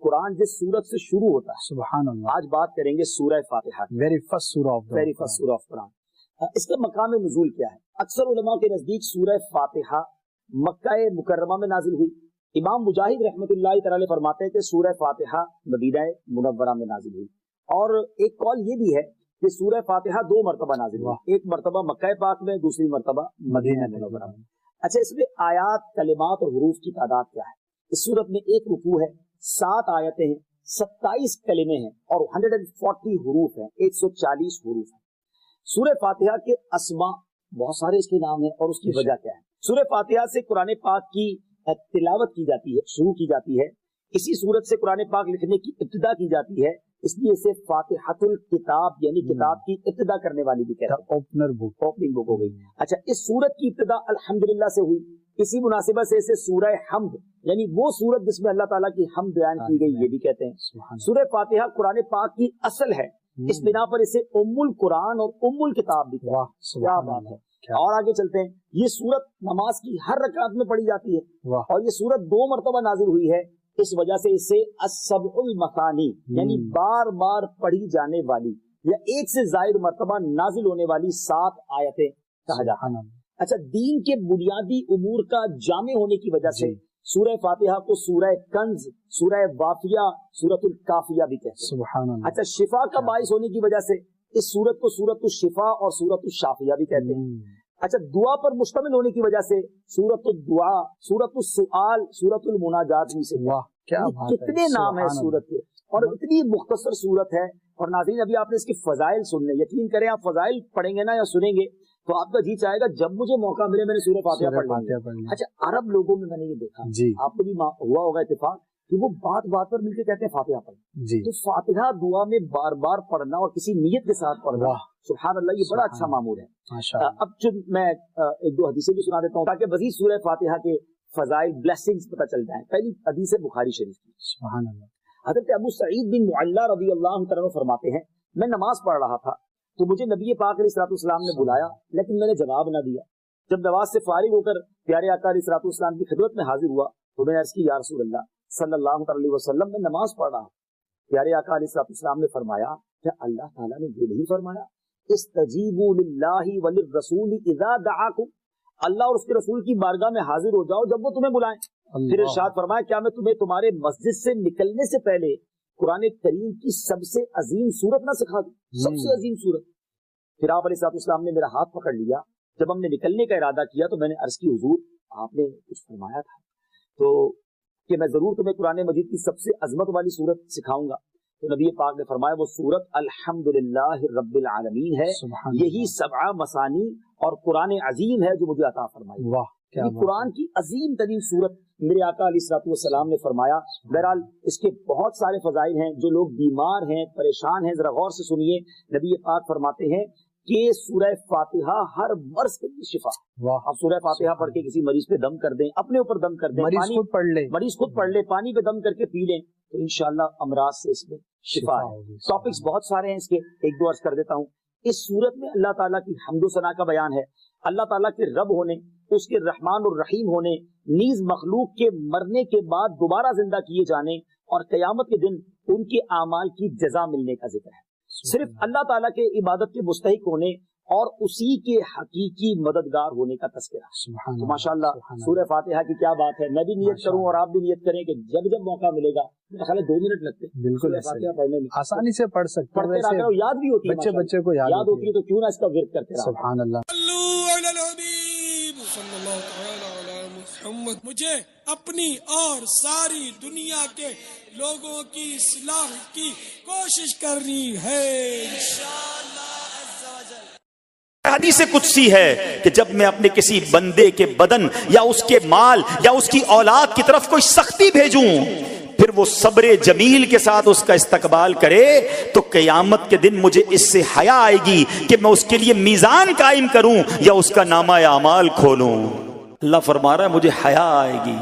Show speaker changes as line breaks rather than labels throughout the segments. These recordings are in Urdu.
قرآن جس سورت سے شروع ہوتا ہے.
سبحان اللہ.
آج بات کریں گے سورہ فاتحہ.
ویری فرسٹ سورہ آف
قرآن. اس کا مقام نزول کیا ہے؟ اکثر علماء کے نزدیک سورہ فاتحہ مکہ مکرمہ میں نازل ہوئی. امام مجاہد رحمۃ اللہ تعالی فرماتے ہیں کہ سورہ فاتحہ مدینہ منورہ میں نازل ہوئی. اور ایک قول یہ بھی ہے کہ سورہ فاتحہ 2 مرتبہ نازل ہوئی. ایک مرتبہ مکہ پاک میں، دوسری مرتبہ مدینہ منورہ میں. اچھا، اس میں آیات، کلمات اور حروف کی تعداد کیا ہے؟ اس صورت میں 1 رکوع ہے، 7 آیتیں ہیں، 27 کلمے ہیں اور 140 حروف ہیں، 140 حروف ہیں. سورہ فاتحہ کے اسماء بہت سارے اس کے نام ہیں اور اس کی وجہ کیا ہے؟ سورہ فاتحہ سے قرآن پاک کی تلاوت کی جاتی ہے، شروع کی جاتی ہے. اسی صورت سے قرآن پاک لکھنے کی ابتدا کی جاتی ہے، اس لیے اسے فاتحۃ الکتاب یعنی کتاب کی ابتدا کرنے والی بھی کہتے ہیں. اوپننگ بک ہو گئی. اچھا، اس سورت کی ابتدا الحمدللہ سے ہوئی. اسی مناسبت سے اسے سورہ حمد یعنی وہ سورت جس میں اللہ تعالیٰ کی حمد بیان کی گئی یہ بھی کہتے ہیں. سورہ فاتحہ قرآن پاک کی اصل ہے، اس بنا پر اسے ام القرآن اور ام الکتاب بھی کہتے ہیں. کیا بات ہے. اور آگے چلتے ہیں. یہ سورت نماز کی ہر رکعت میں پڑھی جاتی ہے اور یہ سورت 2 مرتبہ نازل ہوئی ہے. اس وجہ سے اسے السبع المثانی یعنی بار بار پڑھی جانے والی یا 1 سے زائد مرتبہ نازل ہونے والی 7 آیتیں کہا جاتا ہے. اچھا، دین کے بنیادی امور کا جامع ہونے کی وجہ سے سورہ فاتحہ کو سورہ کنز، سورہ وافیہ، سورۃ الکافیہ بھی کہتے ہیں. اچھا، شفا کا باعث ہونے کی وجہ سے اس سورت کو سورۃ الشفا اور سورۃ الشافیہ بھی کہتے ہیں. اچھا، دعا پر مشتمل ہونے کی وجہ سے سورۃ الدعاء، سورۃ السؤال، سورۃ المناجات بھی سے. کتنے نام ہیں سورت کے اور اتنی مختصر سورت ہے. اور ناظرین، ابھی آپ نے اس کے فضائل سن لیں. یقین کریں آپ فضائل پڑھیں گے نا یا سنیں گے تو آپ کا جی چاہے گا جب مجھے موقع ملے میں نے سورہ فاتحہ پڑھ لوں. اچھا، عرب لوگوں میں نے یہ دیکھا، آپ کو بھی ہوا ہوگا اتفاق کہ وہ بات بات پر مل کے کہتے ہیں فاتحہ پڑھیں. تو فاتحہ دعا میں بار بار پڑھنا اور کسی نیت کے ساتھ پڑھنا، سبحان اللہ، یہ بڑا اچھا معمول ہے. اب میں 1-2 حدیثیں بھی سنا دیتا ہوں تاکہ مزید سورہ فاتحہ کے فضائل، بلیسنگز پتہ چل جائیں. پہلی حدیث ہے بخاری شریف کی. سبحان اللہ. حضرت ابو سعید بن معلہ رضی اللہ عنہ فرماتے ہیں، میں نماز پڑھ رہا تھا تو مجھے نبی پاک علیہ الصلوۃ والسلام نے بلایا لیکن میں نے جواب نہ دیا. جب نماز سے فارغ ہو کر پیارے آقا علیہ الصلوۃ والسلام کی خدمت میں حاضر ہوا تو میں نے عرض کی، یا رسول اللہ صلی اللہ علیہ وسلم، میں نماز پڑھ رہا ہوں. پیارے آقا علیہ الصلوۃ والسلام نے فرمایا، کیا اللہ تعالیٰ نے یہ نہیں فرمایا استجیبوا للہ وللرسول اذا دعاکم، اللہ اور اس کے رسول کی بارگاہ میں حاضر ہو جاؤ جب وہ تمہیں بلائیں. پھر ارشاد فرمایا، کیا میں تمہیں تمہارے مسجد سے نکلنے سے پہلے قرآن کریم کی سب سے عظیم سورت نہ سکھا دوں؟ سب سے عظیم سورت. پھر آپ علیہ الصلوۃ والسلام نے میرا ہاتھ پکڑ لیا. جب ہم نے نکلنے کا ارادہ کیا تو میں نے عرض کی، حضور آپ نے کچھ فرمایا تھا تو کہ میں ضرور تمہیں قرآن مجید کی سب سے عظمت والی سورت سکھاؤں گا. تو نبی پاک نے فرمایا وہ سورت الحمدللہ رب العالمین ہے، یہی 7 مثانی اور قرآن عظیم ہے جو مجھے عطا فرمائی. یہ قرآن کی عظیم ترین سورت میرے آقا علیہ الصلوۃ والسلام نے فرمایا. بہرحال اس کے بہت سارے فضائل ہیں. جو لوگ بیمار ہیں، پریشان ہیں، ذرا غور سے سنیے. نبی پاک فرماتے ہیں کہ سورہ فاتحہ ہر مرض کے لیے شفا. اب سورہ فاتحہ پڑھ کے کسی مریض پہ دم کر دیں، اپنے اوپر دم کر دیں، مریض خود پڑھ لے، پانی پہ دم کر کے پی لیں تو انشاءاللہ امراض سے اس میں شفا ہے. ٹاپکس بہت سارے ہیں اس کے، 1-2 عرض کر دیتا ہوں. اس سورت میں اللہ تعالیٰ کی حمد و ثنا کا بیان ہے، اللہ تعالیٰ کے رب ہونے، اس کے رحمان الرحیم ہونے، نیز مخلوق کے مرنے کے بعد دوبارہ زندہ کیے جانے اور قیامت کے دن ان کے اعمال کی جزا ملنے کا ذکر ہے. صرف اللہ تعالیٰ کے عبادت کے مستحق ہونے اور اسی کے حقیقی مددگار ہونے کا تذکرہ. تو ماشاءاللہ سورہ فاتحہ کی کیا بات ہے. میں بھی نیت کروں اور آپ بھی نیت کریں کہ جب جب موقع ملے گا، میرا خیال ہے 2 منٹ لگتے ہیں بالکل فاتحہ پڑھنے میں، آسانی سے پڑھ سکتے ہیں، یاد بھی ہوتی ہے، بچے کو یاد ہوتی ہے، تو کیوں نہ اس کا ورد کرتے رہیں. سبحان اللہ.
مجھے اپنی اور ساری دنیا کے لوگوں کی اصلاح کی کوشش کرنی ہے انشاءاللہ.
حدیث قدسی ہے کہ جب میں اپنے کسی بندے کے بدن یا اس کے مال یا اس کی اولاد کی طرف کوئی سختی بھیجوں پھر وہ صبر جمیل کے ساتھ اس کا استقبال کرے تو قیامت کے دن مجھے اس سے حیا آئے گی کہ میں اس کے لیے میزان قائم کروں یا اس کا نامہ اعمال کھولوں. اللہ فرما رہا ہے مجھے حیا آئے گی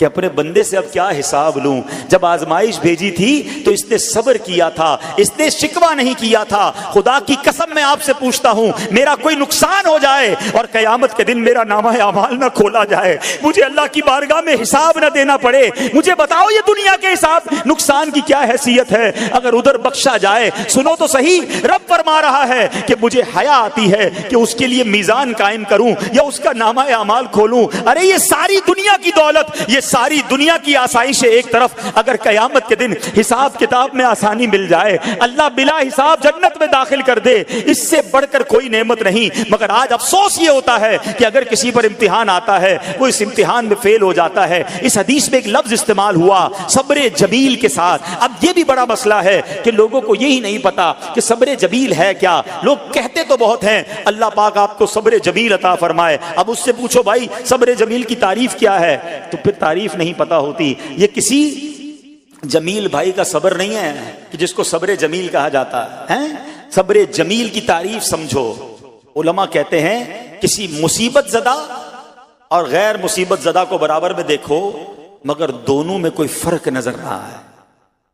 کہ اپنے بندے سے اب کیا حساب لوں. جب آزمائش بھیجی تھی تو اس نے صبر کیا تھا, اس نے شکوہ نہیں کیا تھا. خدا کی قسم میں آپ سے پوچھتا ہوں, میرا کوئی نقصان ہو جائے اور قیامت کے دن میرا نامہ اعمال نہ کھولا جائے, مجھے اللہ کی بارگاہ میں حساب نہ دینا پڑے, مجھے بتاؤ یہ دنیا کے حساب نقصان کی کیا حیثیت ہے اگر ادھر بخشا جائے. سنو تو صحیح, رب فرما رہا ہے کہ مجھے حیا آتی ہے کہ اس کے لیے میزان قائم کروں یا اس کا نامہ اعمال کھولوں. ارے یہ ساری دنیا کی دولت, یہ ساری دنیا کی آسائشیں ایک طرف, اگر قیامت کے دن حساب کتاب میں آسانی مل جائے, اللہ بلا حساب جنت میں داخل کر دے, اس سے بڑھ کر کوئی نعمت نہیں. مگر آج افسوس یہ ہوتا ہے کہ اگر کسی پر امتحان آتا ہے, وہ اس امتحان میں فیل ہو جاتا ہے. اس حدیث میں ایک لفظ استعمال ہوا صبر جمیل کے ساتھ. اب یہ بھی بڑا مسئلہ ہے کہ لوگوں کو یہی نہیں پتا کہ صبر جمیل ہے کیا. لوگ کہتے تو بہت ہیں اللہ پاک آپ کو صبر جمیل عطا فرمائے, اب اس سے پوچھو بھائی صبر جمیل کی تعریف کیا ہے, تو پھر تعریف نہیں پتا ہوتی. یہ کسی جمیل بھائی کا صبر نہیں ہے کہ جس کو صبر جمیل کہا جاتا ہے. صبر جمیل کی تعریف سمجھو. علماء کہتے ہیں کسی مصیبت زدہ اور غیر مصیبت زدہ کو برابر میں دیکھو, مگر دونوں میں کوئی فرق نظر رہا ہے.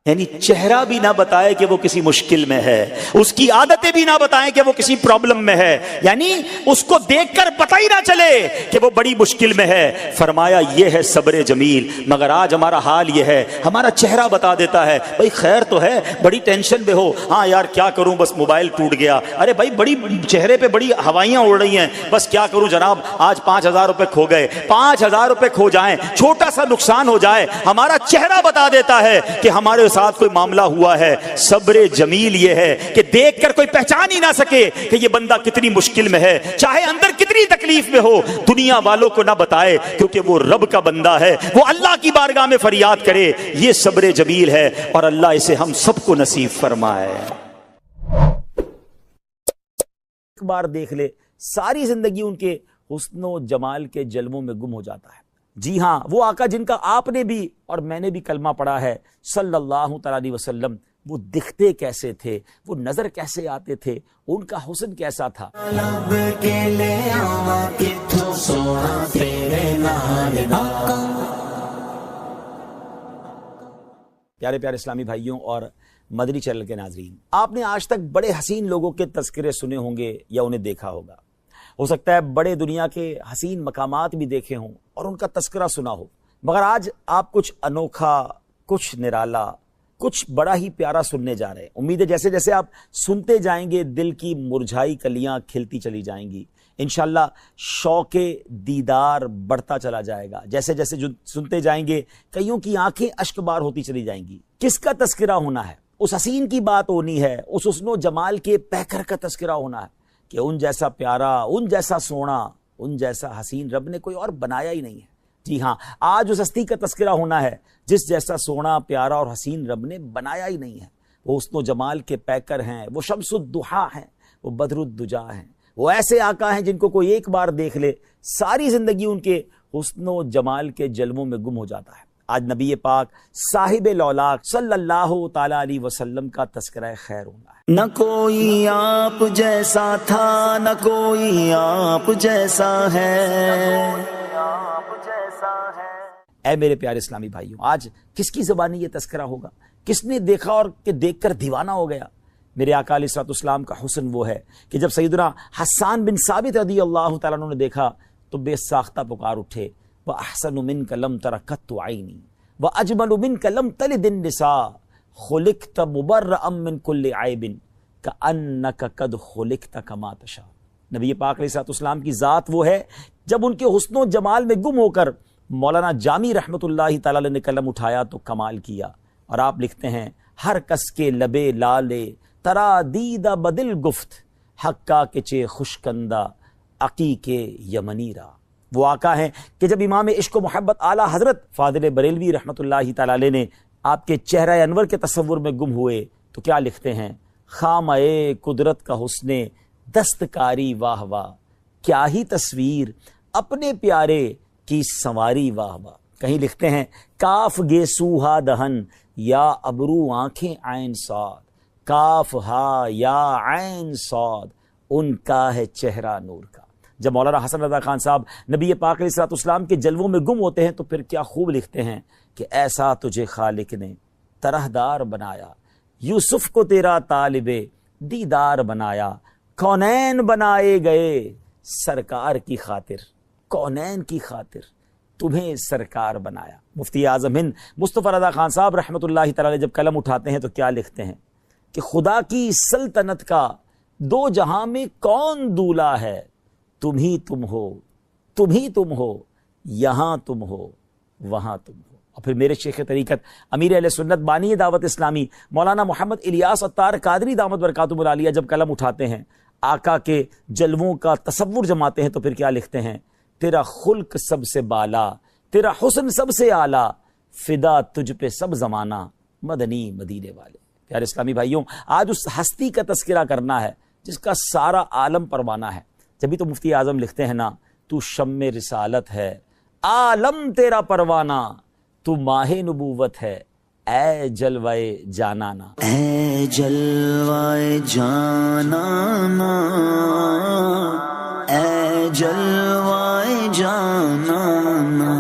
یعنی چہرہ بھی نہ بتائے کہ وہ کسی مشکل میں ہے, اس کی عادتیں بھی نہ بتائیں کہ وہ کسی پرابلم میں ہے, یعنی اس کو دیکھ کر پتہ ہی نہ چلے کہ وہ بڑی مشکل میں ہے. فرمایا یہ ہے صبر جمیل. مگر آج ہمارا حال یہ ہے, ہمارا چہرہ بتا دیتا ہے بھائی خیر تو ہے, بڑی ٹینشن میں ہو, ہاں یار کیا کروں بس موبائل ٹوٹ گیا, ارے بھائی بڑی چہرے پہ بڑی ہوائیاں اڑ رہی ہیں, بس کیا کروں جناب آج 5,000 روپے کھو گئے. 5,000 روپے کھو جائیں, چھوٹا سا نقصان ہو جائے, ہمارا چہرہ بتا دیتا ہے کہ ہمارے ساتھ کوئی معاملہ ہوا ہے. صبر جمیل یہ ہے کہ دیکھ کر کوئی پہچان ہی نہ سکے کہ یہ بندہ کتنی مشکل میں ہے, چاہے اندر کتنی تکلیف میں ہو, دنیا والوں کو نہ بتائے کیونکہ وہ رب کا بندہ ہے, وہ اللہ کی بارگاہ میں فریاد کرے. یہ صبر جمیل ہے اور اللہ اسے ہم سب کو نصیب فرمائے. ایک بار دیکھ لے, ساری زندگی ان کے حسن و جمال کے جلووں میں گم ہو جاتا ہے. جی ہاں, وہ آقا جن کا آپ نے بھی اور میں نے بھی کلمہ پڑھا ہے صلی اللہ تعالی علیہ وسلم, وہ دکھتے کیسے تھے, وہ نظر کیسے آتے تھے, ان کا حسن کیسا تھا. پیارے پیارے اسلامی بھائیوں اور مدنی چینل کے ناظرین, آپ نے آج تک بڑے حسین لوگوں کے تذکرے سنے ہوں گے یا انہیں دیکھا ہوگا. ہو سکتا ہے بڑے دنیا کے حسین مقامات بھی دیکھے ہوں اور ان کا تذکرہ سنا ہو, مگر آج آپ کچھ انوکھا, کچھ نرالا, کچھ بڑا ہی پیارا سننے جا رہے ہیں. امید ہے جیسے جیسے آپ سنتے جائیں گے دل کی مرجھائی کلیاں کھلتی چلی جائیں گی, انشاءاللہ شوق دیدار بڑھتا چلا جائے گا. جیسے جیسے جو سنتے جائیں گے کئیوں کی آنکھیں اشک بار ہوتی چلی جائیں گی. کس کا تذکرہ ہونا ہے؟ اس حسین کی بات ہونی ہے, اس حسن و جمال کے پیکر کا تذکرہ ہونا ہے کہ ان جیسا پیارا, ان جیسا سونا, ان جیسا حسین رب نے کوئی اور بنایا ہی نہیں ہے. جی ہاں, آج اس ہستی کا تذکرہ ہونا ہے جس جیسا سونا, پیارا اور حسین رب نے بنایا ہی نہیں ہے. وہ حسن و جمال کے پیکر ہیں, وہ شمس الضحیٰ ہیں, وہ بدر الدجا ہیں, وہ ایسے آقا ہیں جن کو کوئی ایک بار دیکھ لے ساری زندگی ان کے حسن و جمال کے جلووں میں گم ہو جاتا ہے. آج نبی پاک صاحب لولاک صلی اللہ تعالی علیہ وسلم کا تذکرہ خیر ہونا ہے.
نہ کوئی آپ جیسا تھا, نہ کوئی آپ جیسا ہے.
اے میرے پیارے اسلامی بھائیوں, آج کس کی زبانی یہ تذکرہ ہوگا؟ کس نے دیکھا اور کہ دیکھ کر دیوانہ ہو گیا؟ میرے آقا علیہ الصلوۃ والسلام کا حسن وہ ہے کہ جب سیدنا حسان بن ثابت رضی اللہ تعالیٰ عنہ نے دیکھا تو بے ساختہ پکار اٹھے, وَأَحْسَنُ مِنْكَ لَمْ تَرَ قَطُّ عَيْنِي وَأَجْمَلُ مِنْكَ لَمْ تَلِدِ النِّسَاءُ خُلِقْتَ مُبَرَّأً مِنْ كُلِّ عَيْبٍ كَأَنَّكَ قَدْ خُلِقْتَ كَمَا تَشَاءُ. نبی پاک علیہ الصلوۃ والسلام کی ذات وہ ہے جب ان کے حسن و جمال میں گم ہو کر مولانا جامی رحمۃ اللہ تعالی علیہ نے قلم اٹھایا تو کمال کیا. اور آپ لکھتے ہیں, ہر کس کے لبے لالے ترا دیدہ بدل گفت, حقا کے چے خوشکندہ عقیق یمنی را. وہ آقا ہیں کہ جب امام عشق و محبت اعلیٰ حضرت فاضل بریلوی رحمۃ اللہ تعالی علیہ نے آپ کے چہرہ انور کے تصور میں گم ہوئے تو کیا لکھتے ہیں, خامہ قدرت کا حسن دستکاری واہ واہ, کیا ہی تصویر اپنے پیارے کی سنواری واہ واہ. کہیں لکھتے ہیں, کاف گے سوہا دہن یا ابرو آنکھیں عین صاد, کاف ہا یا عین صاد, ان کا ہے چہرہ نور کا. جب مولانا حسن رضا خان صاحب نبی پاک علیہ السلام کے جلووں میں گم ہوتے ہیں تو پھر کیا خوب لکھتے ہیں کہ ایسا تجھے خالق نے طرحدار بنایا، یوسف کو تیرا طالب دیدار بنایا، کونین بنائے گئے سرکار کی خاطر، کونین کی خاطر تمہیں سرکار بنایا۔ مفتی اعظم ہند مصطفی رضا خان صاحب رحمۃ اللہ تعالی جب قلم اٹھاتے ہیں تو کیا لکھتے ہیں کہ خدا کی سلطنت کا دو جہاں میں کون دولا ہے، تم ہی تم ہو، تم ہی تم ہو، یہاں تم ہو، وہاں تم ہو۔ اور پھر میرے شیخ طریقت امیر اہل سنت بانی دعوت اسلامی مولانا محمد الیاس عطار قادری دامت برکاتہ العالیہ جب قلم اٹھاتے ہیں، آقا کے جلووں کا تصور جماتے ہیں تو پھر کیا لکھتے ہیں؟ تیرا خلق سب سے بالا، تیرا حسن سب سے اعلیٰ، فدا تجھ پہ سب زمانہ، مدنی مدینے والے۔ پیارے اسلامی بھائیوں، آج اس ہستی کا تذکرہ کرنا ہے جس کا سارا عالم پروانہ ہے۔ جبھی تو مفتی اعظم لکھتے ہیں نا، تو شم رسالت ہے، عالم تیرا پروانہ، تو ماہ نبوت ہے، اے جلوائے جانانا،
اے جلوائے جانانا، اے جلوائے جانانا۔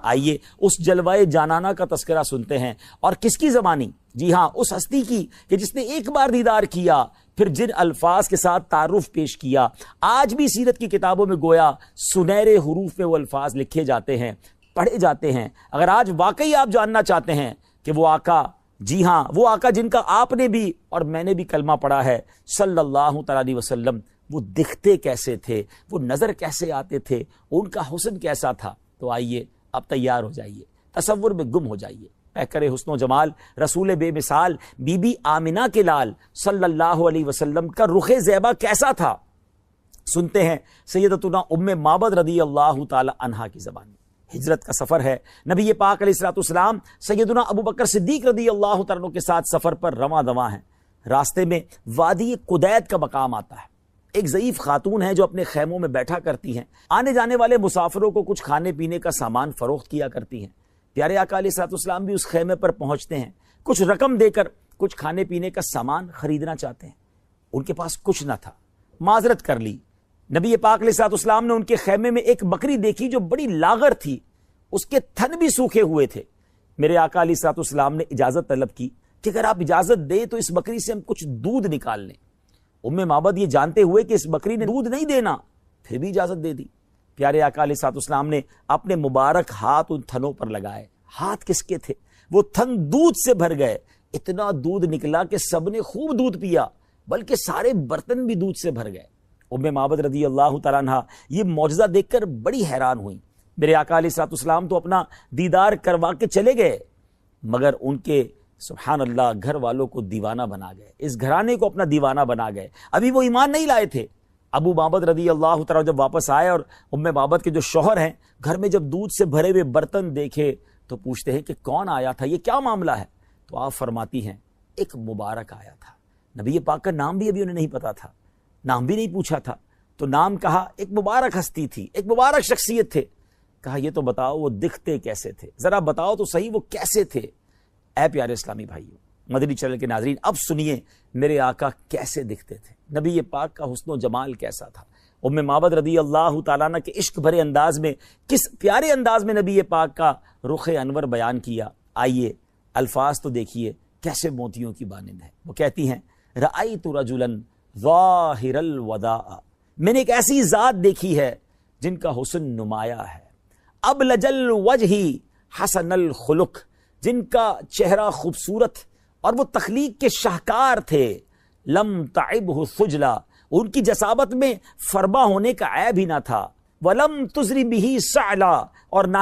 آئیے اس جلوائے جانانا کا تذکرہ سنتے ہیں، اور کس کی زبانی؟ جی ہاں، اس ہستی کی کہ جس نے ایک بار دیدار کیا، پھر جن الفاظ کے ساتھ تعارف پیش کیا۔ آج بھی سیرت کی کتابوں میں گویا سنہرے حروف میں وہ الفاظ لکھے جاتے ہیں، پڑھے جاتے ہیں۔ اگر آج واقعی آپ جاننا چاہتے ہیں کہ وہ آقا، جی ہاں وہ آقا جن کا آپ نے بھی اور میں نے بھی کلمہ پڑھا ہے صلی اللہ تعالی علیہ وسلم، وہ دکھتے کیسے تھے، وہ نظر کیسے آتے تھے، ان کا حسن کیسا تھا، تو آئیے اب تیار ہو جائیے، تصور میں گم ہو جائیے۔ پیکر حسن و جمال، رسول بے مثال، بی بی آمنہ کے لال صلی اللہ علیہ وسلم کا رخ زیبا کیسا تھا؟ سنتے ہیں سیدتنا ام معبد رضی اللہ تعالی عنہا کی زبان میں۔ ہجرت کا سفر ہے، نبی پاک علیہ السلام سیدنا ابو بکر صدیق رضی اللہ تعالیٰ عنہ کے ساتھ سفر پر رواں دواں ہیں۔ راستے میں وادی قدید کا مقام آتا ہے، ایک ضعیف خاتون ہے جو اپنے خیموں میں بیٹھا کرتی ہیں، آنے جانے والے مسافروں کو کچھ کھانے پینے کا سامان فروخت کیا کرتی ہیں۔ پیارے آقا علیہ السلام بھی اس خیمے پر پہنچتے ہیں، کچھ رقم دے کر کچھ کھانے پینے کا سامان خریدنا چاہتے ہیں۔ ان کے پاس کچھ نہ تھا، معذرت کر لی۔ نبی پاک علیہ السلام نے ان کے خیمے میں ایک بکری دیکھی جو بڑی لاغر تھی، اس کے تھن بھی سوکھے ہوئے تھے۔ میرے آقا علیہ السلام نے اجازت طلب کی کہ اگر آپ اجازت دیں تو اس بکری سے ہم کچھ دودھ نکال لیں۔ ام معبد یہ جانتے ہوئے کہ اس بکری نے دودھ نہیں دینا، پھر بھی اجازت دے دی۔ پیارے آقا علیہ السلام نے اپنے مبارک ہاتھ ان تھنوں پر لگائے۔ ہاتھ کس کے تھے؟ وہ تھن دودھ سے بھر گئے، اتنا دودھ نکلا کہ سب نے خوب دودھ پیا، بلکہ سارے برتن بھی دودھ سے بھر گئے۔ ام معبد رضی اللہ تعالیٰ عنہ یہ معجزہ دیکھ کر بڑی حیران ہوئی۔ میرے آقا علیہ السلام تو اپنا دیدار کروا کے چلے گئے، مگر ان کے سبحان اللہ گھر والوں کو دیوانہ بنا گئے، اس گھرانے کو اپنا دیوانہ بنا گئے۔ ابھی وہ ایمان نہیں لائے تھے۔ ابو معبد رضی اللہ تعالیٰ جب واپس آئے اور ام معبد کے جو شوہر ہیں گھر میں جب دودھ سے بھرے ہوئے برتن دیکھے تو پوچھتے ہیں کہ کون آیا تھا، یہ کیا معاملہ ہے؟ تو آپ فرماتی ہیں ایک مبارک آیا تھا۔ نبی پاک کا نام بھی ابھی انہیں نہیں پتا تھا، نام بھی نہیں پوچھا تھا، تو نام کہا، ایک مبارک ہستی تھی، ایک مبارک شخصیت تھے۔ کہا یہ تو بتاؤ وہ دکھتے کیسے تھے، ذرا بتاؤ تو صحیح وہ کیسے تھے۔ اے پیارے اسلامی بھائیوں، مدنی چینل کے ناظرین، اب سنیے میرے آقا کیسے دکھتے تھے، نبی پاک کا حسن و جمال کیسا تھا۔ ام معبد رضی اللہ تعالیٰ عنہ کے عشق بھرے انداز میں، کس پیارے انداز میں نبی پاک کا رخ انور بیان کیا۔ آئیے الفاظ تو دیکھیے کیسے موتیوں کی مانند ہے۔ وہ کہتی ہیں رأیت رجلا ظاہر الوداع، میں نے ایک ایسی ذات دیکھی ہے جن کا حسن نمایاں ہے، ابلج الوجہ حسن الخلق، جن کا چہرہ خوبصورت اور وہ تخلیق کے شاہکار تھے، لم تعبہ خجلا، ان کی جسابت میں فربا ہونے کا عیب ہی نہ تھا، ولم تزری بہ سعلا، اور نہ